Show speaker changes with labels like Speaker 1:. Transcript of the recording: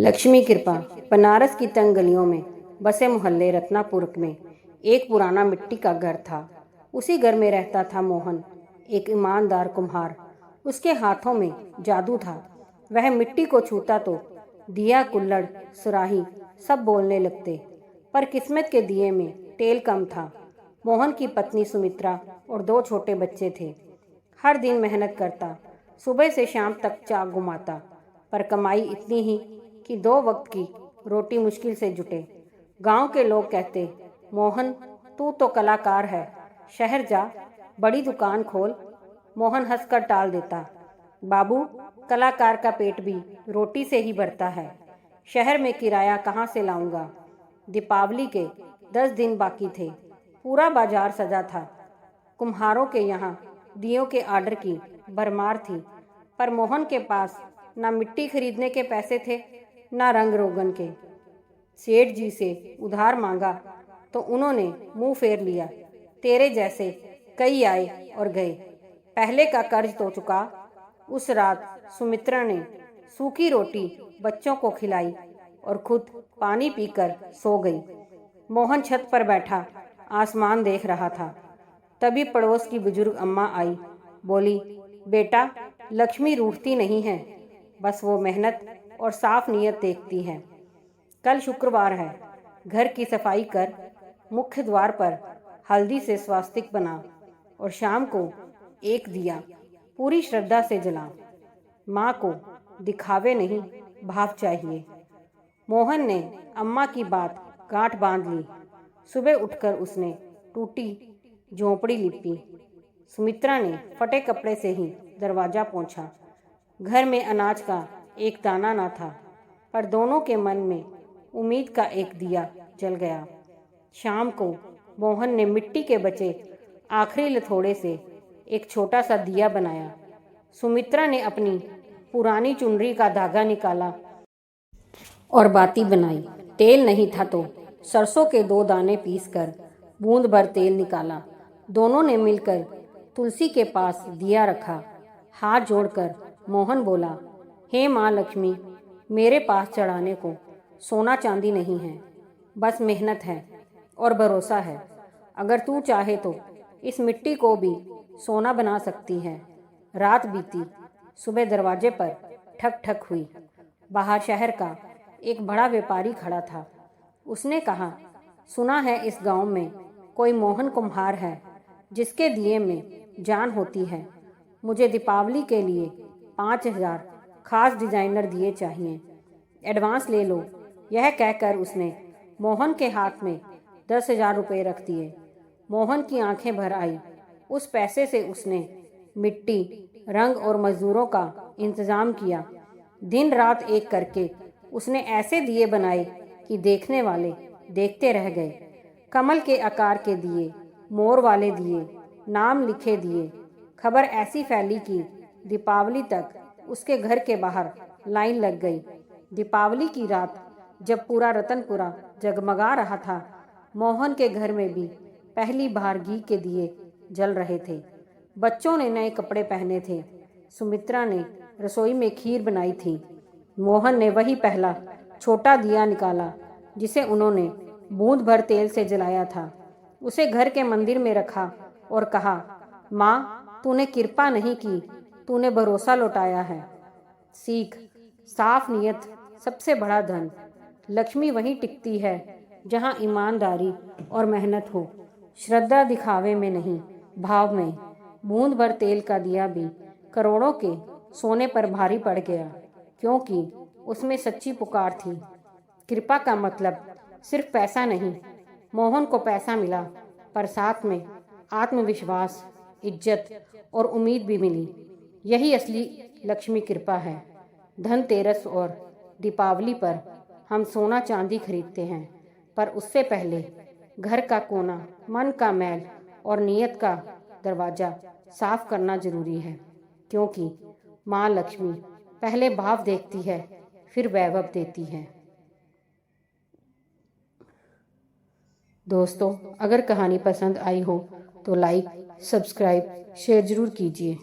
Speaker 1: लक्ष्मी कृपा। बनारस की तंग गलियों में बसे मोहल्ले रत्नापुर में एक पुराना मिट्टी का घर था। उसी घर में रहता था मोहन, एक ईमानदार कुम्हार। उसके हाथों में जादू था। वह मिट्टी को छूता तो दिया, कुल्हड़, सुराही सब बोलने लगते। पर किस्मत के दिए में तेल कम था। मोहन की पत्नी सुमित्रा और 2 छोटे बच्चे थे। हर दिन मेहनत करता, सुबह से शाम तक चाक घुमाता, पर कमाई इतनी ही कि 2 वक्त की रोटी मुश्किल से जुटे। गांव के लोग कहते, मोहन तू तो कलाकार है, शहर जा, बड़ी दुकान खोल। मोहन हंसकर टाल देता, बाबू कलाकार का पेट भी रोटी से ही भरता है, शहर में किराया कहाँ से लाऊंगा। दीपावली के 10 दिन बाकी थे। पूरा बाजार सजा था। कुम्हारों के यहाँ दियों के आर्डर की भरमार थी, पर मोहन के पास ना मिट्टी खरीदने के पैसे थे, ना रंग रोगन के। सेठ जी से उधार मांगा तो उन्होंने मुंह फेर लिया। तेरे जैसे कई आए और गए, पहले का कर्ज तो चुका। उस रात सुमित्रा ने सूखी रोटी बच्चों को खिलाई और खुद पानी पीकर सो गई। मोहन छत पर बैठा आसमान देख रहा था। तभी पड़ोस की बुजुर्ग अम्मा आई। बोली, बेटा लक्ष्मी रूठती नहीं है, बस वो मेहनत और साफ नीयत देखती है। कल शुक्रवार है, घर की सफाई कर, मुख्य द्वार पर हल्दी से स्वास्तिक बना और शाम को एक दिया पूरी श्रद्धा से जला। माँ को दिखावे नहीं, भाव चाहिए। मोहन ने अम्मा की बात गांठ बांध ली। सुबह उठकर उसने टूटी झोंपड़ी लिपी। सुमित्रा ने फटे कपड़े से ही दरवाजा पोंछा। घर में अनाज का एक दाना ना था, पर दोनों के मन में उम्मीद का एक दिया जल गया। शाम को मोहन ने मिट्टी के बचे आखिरी लथोड़े से एक छोटा सा दिया बनाया। सुमित्रा ने अपनी पुरानी चुनरी का धागा निकाला और बाती बनाई। तेल नहीं था तो सरसों के 2 दाने पीसकर बूंद भर तेल निकाला। दोनों ने मिलकर तुलसी के पास दिया रखा। हाथ जोड़कर मोहन बोला, हे माँ लक्ष्मी, मेरे पास चढ़ाने को सोना चांदी नहीं है, बस मेहनत है और भरोसा है। अगर तू चाहे तो इस मिट्टी को भी सोना बना सकती है। रात बीती, सुबह दरवाजे पर ठक ठक हुई। बाहर शहर का एक बड़ा व्यापारी खड़ा था। उसने कहा, सुना है इस गांव में कोई मोहन कुम्हार है जिसके दिए में जान होती है। मुझे दीपावली के लिए 5000 खास डिजाइनर दिए चाहिए, एडवांस ले लो। यह कहकर उसने मोहन के हाथ में 10,000 रुपये रख दिए। मोहन की आंखें भर आई। उस पैसे से उसने मिट्टी, रंग और मजदूरों का इंतजाम किया। दिन रात एक करके उसने ऐसे दिए बनाए कि देखने वाले देखते रह गए। कमल के आकार के दिए, मोर वाले दिए, नाम लिखे दिए। खबर ऐसी फैली कि दीपावली तक उसके घर के बाहर लाइन लग गई। दीपावली की रात जब पूरा रतनपुरा जगमगा रहा था, मोहन के घर में भी पहली बार घी के दिए जल रहे थे। बच्चों ने नए कपड़े पहने थे। सुमित्रा ने रसोई में खीर बनाई थी। मोहन ने वही पहला छोटा दिया निकाला जिसे उन्होंने बूंद भर तेल से जलाया था। उसे घर के मंदिर में रखा और कहा, माँ तूने कृपा नहीं की, तूने भरोसा लौटाया है। सीख, साफ नीयत सबसे बड़ा धन। लक्ष्मी वहीं टिकती है जहाँ ईमानदारी और मेहनत हो। श्रद्धा दिखावे में नहीं, भाव में। बूंद भर तेल का दिया भी करोड़ों के सोने पर भारी पड़ गया, क्योंकि उसमें सच्ची पुकार थी। कृपा का मतलब सिर्फ पैसा नहीं। मोहन को पैसा मिला, पर साथ में आत्मविश्वास, इज्जत और उम्मीद भी मिली। यही असली लक्ष्मी कृपा है। धनतेरस और दीपावली पर हम सोना चांदी खरीदते हैं, पर उससे पहले घर का कोना, मन का मैल और नीयत का दरवाज़ा साफ करना जरूरी है, क्योंकि माँ लक्ष्मी पहले भाव देखती है, फिर वैभव देती है। दोस्तों, अगर कहानी पसंद आई हो तो लाइक, सब्सक्राइब, शेयर जरूर कीजिए।